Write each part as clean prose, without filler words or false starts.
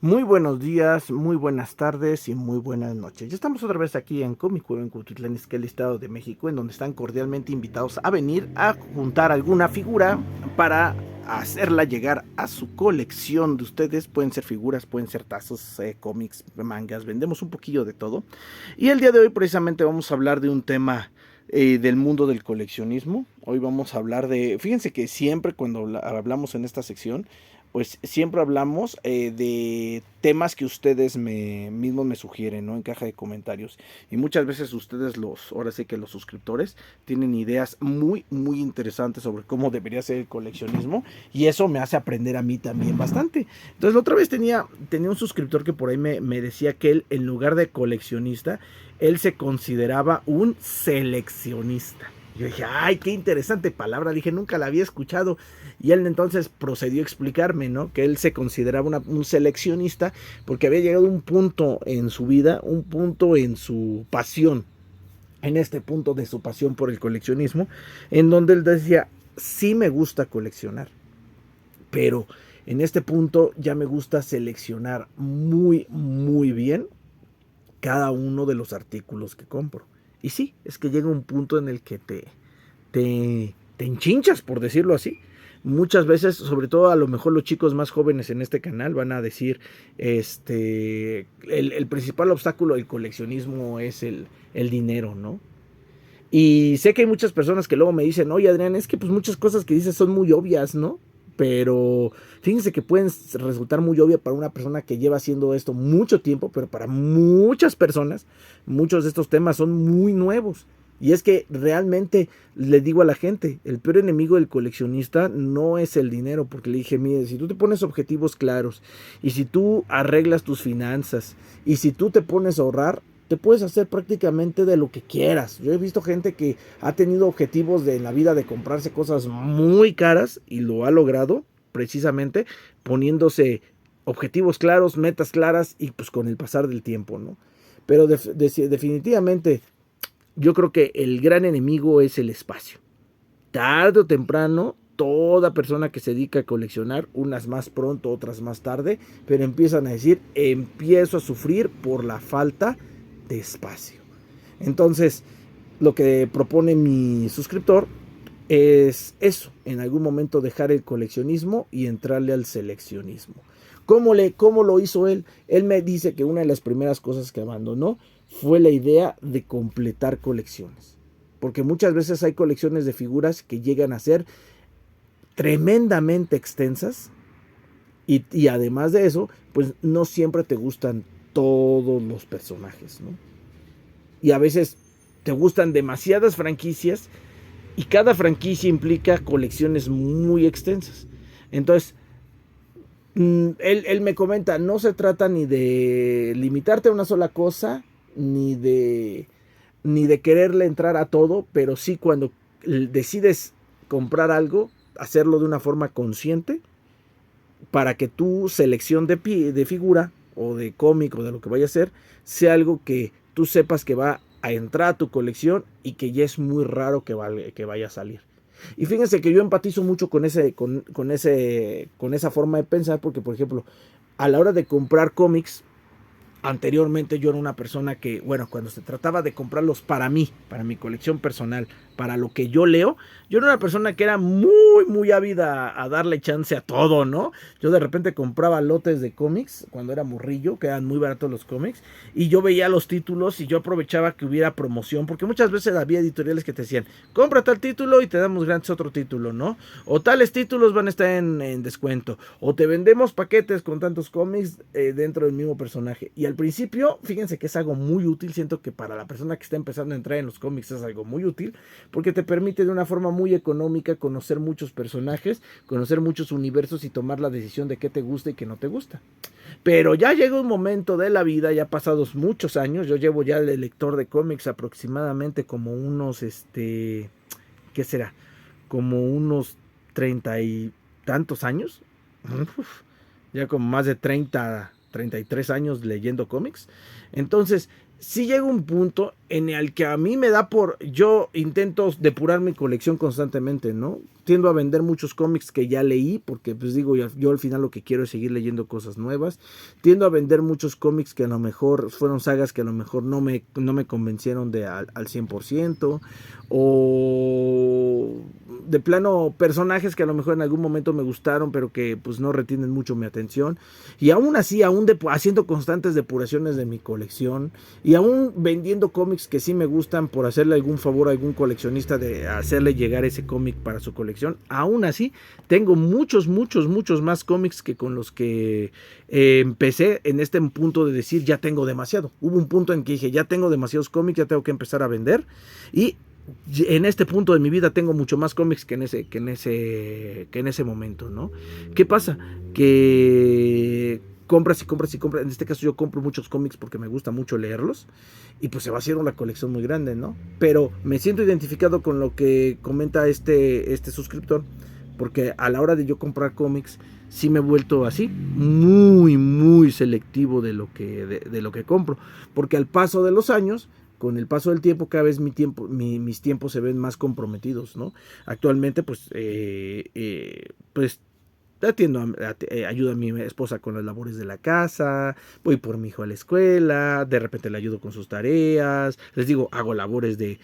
Muy buenos días, muy buenas tardes y muy buenas noches. Ya estamos otra vez aquí en Comic Cueva en Cuautitlán Izcalli, Estado de México, en donde están cordialmente invitados a venir a juntar alguna figura para hacerla llegar a su colección de ustedes. Pueden ser figuras, pueden ser tazos, cómics, mangas, vendemos un poquillo de todo. Y el día de hoy precisamente vamos a hablar de un tema del mundo del coleccionismo. Hoy vamos a hablar de, fíjense que siempre cuando hablamos en esta sección, pues siempre hablamos de temas que ustedes mismos me sugieren, ¿no? En caja de comentarios. Y muchas veces ustedes ahora sí que los suscriptores, tienen ideas muy, muy interesantes sobre cómo debería ser el coleccionismo. Y eso me hace aprender a mí también bastante. Entonces la otra vez tenía un suscriptor que por ahí me decía que él, en lugar de coleccionista, él se consideraba un seleccionista. Yo dije, ay, qué interesante palabra, dije, nunca la había escuchado. Y él entonces procedió a explicarme, ¿no? Que él se consideraba un seleccionista porque había llegado a un punto en su vida, un punto en su pasión, en este punto de su pasión por el coleccionismo, en donde él decía, sí me gusta coleccionar, pero en este punto ya me gusta seleccionar muy, muy bien cada uno de los artículos que compro. Y sí, es que llega un punto en el que te enchinchas, por decirlo así. Muchas veces, sobre todo a lo mejor los chicos más jóvenes en este canal van a decir, el principal obstáculo del coleccionismo es el dinero, ¿no? Y sé que hay muchas personas que luego me dicen, oye Adrián, es que pues muchas cosas que dices son muy obvias, ¿no? Pero fíjense que pueden resultar muy obvias para una persona que lleva haciendo esto mucho tiempo, pero para muchas personas, muchos de estos temas son muy nuevos. Y es que realmente le digo a la gente, el peor enemigo del coleccionista no es el dinero, porque le dije, mire, si tú te pones objetivos claros y si tú arreglas tus finanzas y si tú te pones a ahorrar, te puedes hacer prácticamente de lo que quieras. Yo he visto gente que ha tenido objetivos de en la vida de comprarse cosas muy caras y lo ha logrado precisamente poniéndose objetivos claros, metas claras y pues con el pasar del tiempo, ¿no? Pero definitivamente yo creo que el gran enemigo es el espacio. Tarde o temprano, toda persona que se dedica a coleccionar, unas más pronto, otras más tarde, pero empiezan a decir, empiezo a sufrir por la falta de espacio. Entonces, lo que propone mi suscriptor es eso, en algún momento dejar el coleccionismo y entrarle al seleccionismo. ¿Cómo lo hizo él? Él me dice que una de las primeras cosas que abandonó fue la idea de completar colecciones. Porque muchas veces hay colecciones de figuras que llegan a ser tremendamente extensas y además de eso, pues no siempre te gustan todos los personajes, ¿no? Y a veces te gustan demasiadas franquicias y cada franquicia implica colecciones muy extensas. Entonces, él me comenta, no se trata ni de limitarte a una sola cosa, ni de quererle entrar a todo, pero sí cuando decides comprar algo, hacerlo de una forma consciente para que tu selección de figura o de cómic o de lo que vaya a ser sea algo que tú sepas que va a entrar a tu colección y que ya es muy raro que vaya a salir. Y fíjense que yo empatizo mucho con esa forma de pensar porque, por ejemplo, a la hora de comprar cómics, anteriormente yo era una persona que, bueno, cuando se trataba de comprarlos para mí, para mi colección personal, para lo que yo leo, yo era una persona que era muy, muy ávida a darle chance a todo, ¿no? Yo de repente compraba lotes de cómics cuando era morrillo, que eran muy baratos los cómics, y yo veía los títulos y yo aprovechaba que hubiera promoción, porque muchas veces había editoriales que te decían, compra tal título y te damos gratis otro título, ¿no? O tales títulos van a estar en descuento, o te vendemos paquetes con tantos cómics dentro del mismo personaje. Y al principio, fíjense que es algo muy útil, siento que para la persona que está empezando a entrar en los cómics es algo muy útil, porque te permite de una forma muy económica conocer muchos personajes, conocer muchos universos y tomar la decisión de qué te gusta y qué no te gusta. Pero ya llega un momento de la vida, ya pasados muchos años, yo llevo ya de lector de cómics aproximadamente como unos, ¿qué será? Como unos 30 y tantos años. Uf, ya como más de 33 años leyendo cómics. Entonces, sí llega un punto en el que a mí me da por... Yo intento depurar mi colección constantemente, ¿no? Tiendo a vender muchos cómics que ya leí, porque pues digo, yo al final lo que quiero es seguir leyendo cosas nuevas. Tiendo a vender muchos cómics que a lo mejor fueron sagas que a lo mejor no me convencieron al 100%. O de plano personajes que a lo mejor en algún momento me gustaron, pero que pues no retienen mucho mi atención. Y aún así, haciendo constantes depuraciones de mi colección, y aún vendiendo cómics que sí me gustan por hacerle algún favor a algún coleccionista de hacerle llegar ese cómic para su colección, aún así tengo muchos más cómics que con los que empecé en este punto de decir ya tengo demasiado. Hubo un punto en que dije ya tengo demasiados cómics, ya tengo que empezar a vender, y en este punto de mi vida tengo mucho más cómics que en ese momento, ¿no? ¿Qué pasa? Que compras y compras y compras. En este caso yo compro muchos cómics porque me gusta mucho leerlos, y pues se va haciendo una colección muy grande, ¿no? Pero me siento identificado con lo que comenta este suscriptor, porque a la hora de yo comprar cómics sí me he vuelto así muy selectivo de lo que compro, porque al paso de los años, con el paso del tiempo, cada vez mis tiempos se ven más comprometidos, ¿no? Actualmente, pues ayudo a mi esposa con las labores de la casa, voy por mi hijo a la escuela, de repente le ayudo con sus tareas, les digo, hago labores de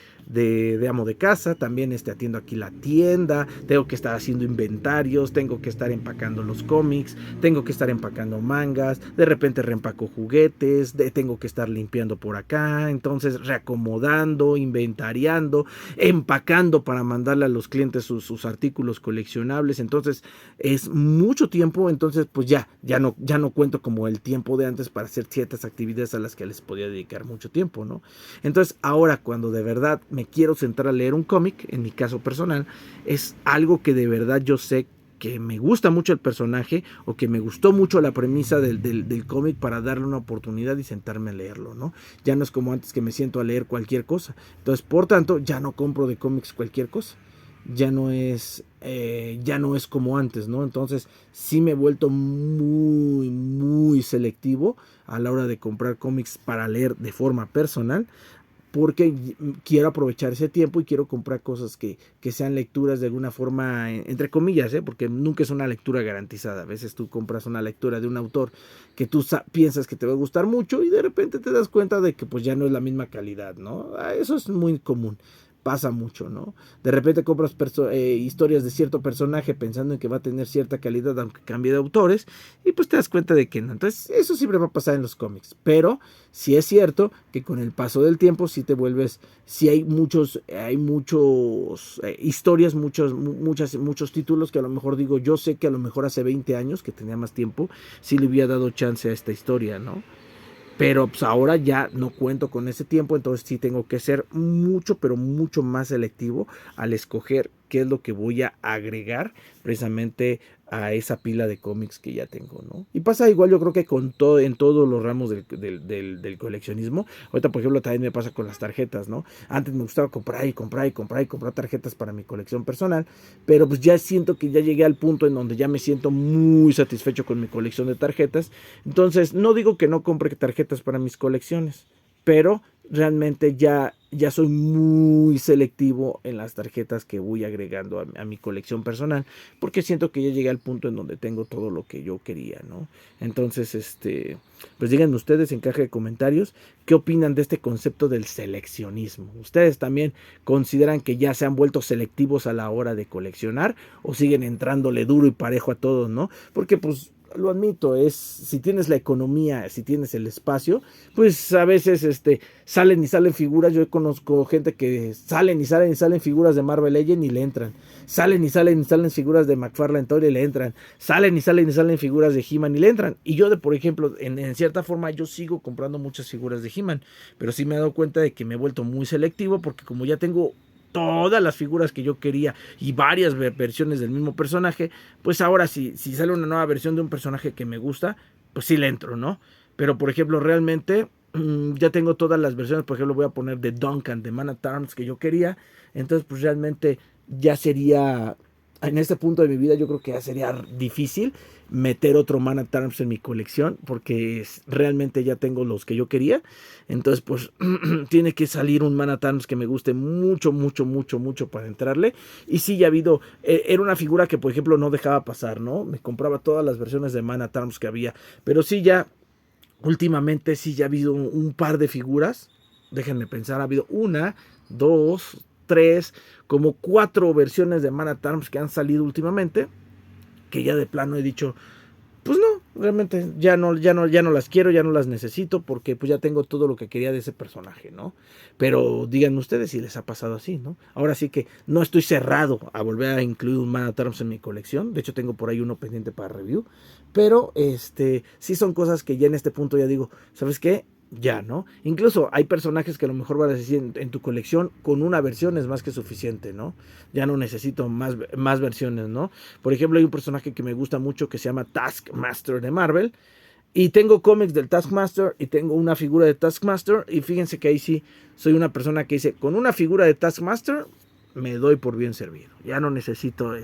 amo de casa, también atiendo aquí la tienda, tengo que estar haciendo inventarios, tengo que estar empacando los cómics, tengo que estar empacando mangas, de repente reempaco juguetes, tengo que estar limpiando por acá, entonces reacomodando, inventariando, empacando para mandarle a los clientes sus artículos coleccionables. Entonces es mucho tiempo, entonces pues ya no cuento como el tiempo de antes para hacer ciertas actividades a las que les podía dedicar mucho tiempo, ¿no? Entonces ahora, cuando de verdad me quiero sentar a leer un cómic, en mi caso personal, es algo que de verdad yo sé que me gusta mucho el personaje, o que me gustó mucho la premisa del cómic, para darle una oportunidad y sentarme a leerlo, ¿no? Ya no es como antes, que me siento a leer cualquier cosa. Entonces, por tanto, ya no compro de cómics cualquier cosa. Ya no es como antes, ¿no? Entonces sí me he vuelto muy selectivo a la hora de comprar cómics para leer de forma personal, porque quiero aprovechar ese tiempo y quiero comprar cosas que sean lecturas de alguna forma, entre comillas, porque nunca es una lectura garantizada. A veces tú compras una lectura de un autor que tú piensas que te va a gustar mucho, y de repente te das cuenta de que pues ya no es la misma calidad, ¿no? Eso es muy común. Pasa mucho, ¿no? De repente compras historias de cierto personaje pensando en que va a tener cierta calidad, aunque cambie de autores, y pues te das cuenta de que no. Entonces eso siempre va a pasar en los cómics, pero sí es cierto que con el paso del tiempo sí te vuelves, sí hay muchos historias, muchos títulos que a lo mejor digo, yo sé que a lo mejor hace 20 años que tenía más tiempo, sí le hubiera dado chance a esta historia, ¿no? Pero pues ahora ya no cuento con ese tiempo, entonces sí tengo que ser pero mucho más selectivo al escoger qué es lo que voy a agregar precisamente a esa pila de cómics que ya tengo, ¿no? Y pasa igual, yo creo que en todos los ramos del coleccionismo. Ahorita, por ejemplo, también me pasa con las tarjetas, ¿no? Antes me gustaba comprar tarjetas para mi colección personal, pero pues ya siento que ya llegué al punto en donde ya me siento muy satisfecho con mi colección de tarjetas. Entonces, no digo que no compre tarjetas para mis colecciones, pero realmente ya soy muy selectivo en las tarjetas que voy agregando a mi colección personal, porque siento que ya llegué al punto en donde tengo todo lo que yo quería, ¿no? Entonces, pues díganme ustedes en caja de comentarios qué opinan de este concepto del seleccionismo. ¿Ustedes también consideran que ya se han vuelto selectivos a la hora de coleccionar, o siguen entrándole duro y parejo a todos, ¿no? Porque pues lo admito, si tienes la economía, si tienes el espacio, pues a veces salen y salen figuras. Yo conozco gente que salen figuras de Marvel Legends y le entran, salen figuras de McFarlane Toy y le entran, salen figuras de He-Man y le entran. Y yo, por ejemplo, en cierta forma yo sigo comprando muchas figuras de He-Man, pero sí me he dado cuenta de que me he vuelto muy selectivo, porque como ya tengo todas las figuras que yo quería y varias versiones del mismo personaje, pues ahora si sale una nueva versión de un personaje que me gusta, pues sí le entro, ¿no? Pero por ejemplo, realmente ya tengo todas las versiones. Por ejemplo, voy a poner de Duncan, de Man at Arms, que yo quería. Entonces pues realmente ya sería en este punto de mi vida yo creo que ya sería difícil meter otro Man at Arms en mi colección porque realmente ya tengo los que yo quería. Entonces pues tiene que salir un Man at Arms que me guste mucho, mucho, mucho, mucho para entrarle. Y sí, ya ha habido, era una figura que por ejemplo no dejaba pasar, ¿no? Me compraba todas las versiones de Man at Arms que había. Pero sí ya, últimamente sí ya ha habido un par de figuras. Déjenme pensar, ha habido una, dos, tres, como 4 versiones de Man at Arms que han salido últimamente, que ya de plano he dicho, pues no, realmente ya no las quiero, ya no las necesito, porque pues ya tengo todo lo que quería de ese personaje, ¿no? Pero díganme ustedes si les ha pasado así, ¿no? Ahora sí que no estoy cerrado a volver a incluir un Man at Arms en mi colección, de hecho tengo por ahí uno pendiente para review, pero sí son cosas que ya en este punto ya digo, ¿sabes qué? Ya, ¿no? Incluso hay personajes que a lo mejor van a decir en tu colección con una versión es más que suficiente, ¿no? Ya no necesito más versiones, ¿no? Por ejemplo, hay un personaje que me gusta mucho que se llama Taskmaster de Marvel. Y tengo cómics del Taskmaster y tengo una figura de Taskmaster. Y fíjense que ahí sí soy una persona que dice, con una figura de Taskmaster me doy por bien servido. Ya no necesito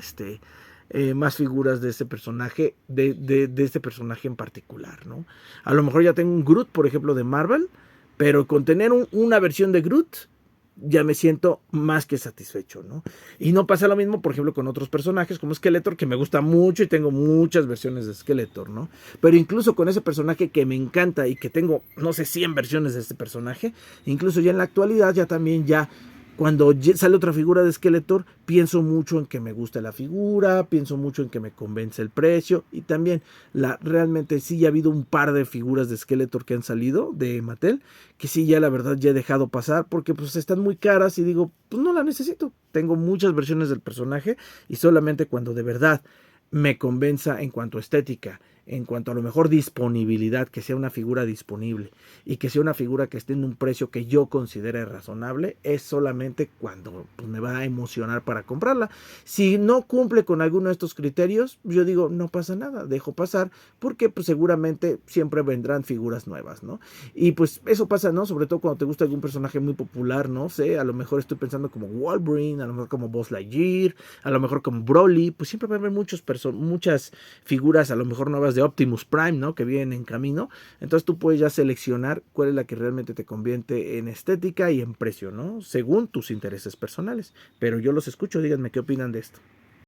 más figuras de este personaje, de este personaje en particular, ¿no? A lo mejor ya tengo un Groot, por ejemplo, de Marvel, pero con tener una versión de Groot ya me siento más que satisfecho, ¿no? Y no pasa lo mismo, por ejemplo, con otros personajes como Skeletor, que me gusta mucho y tengo muchas versiones de Skeletor, ¿no? Pero incluso con ese personaje que me encanta y que tengo, no sé, 100 versiones de este personaje, incluso ya en la actualidad ya también ya cuando sale otra figura de Skeletor, pienso mucho en que me gusta la figura, pienso mucho en que me convence el precio y también realmente sí ya ha habido un par de figuras de Skeletor que han salido de Mattel, que sí ya la verdad ya he dejado pasar porque pues están muy caras y digo, pues no la necesito. Tengo muchas versiones del personaje y solamente cuando de verdad me convenza en cuanto a estética, en cuanto a lo mejor disponibilidad, que sea una figura disponible y que sea una figura que esté en un precio que yo considere razonable, es solamente cuando pues, me va a emocionar para comprarla. Si no cumple con alguno de estos criterios, yo digo, no pasa nada, dejo pasar, porque pues seguramente siempre vendrán figuras nuevas, ¿no? Y pues eso pasa, ¿no? Sobre todo cuando te gusta algún personaje muy popular, no sé, a lo mejor estoy pensando como Wolverine, a lo mejor como Buzz Lightyear, a lo mejor como Broly, pues siempre va a haber muchas figuras a lo mejor nuevas de Optimus Prime, ¿no? Que vienen en camino. Entonces tú puedes ya seleccionar cuál es la que realmente te conviene en estética y en precio, ¿no? Según tus intereses personales. Pero yo los escucho, díganme qué opinan de esto.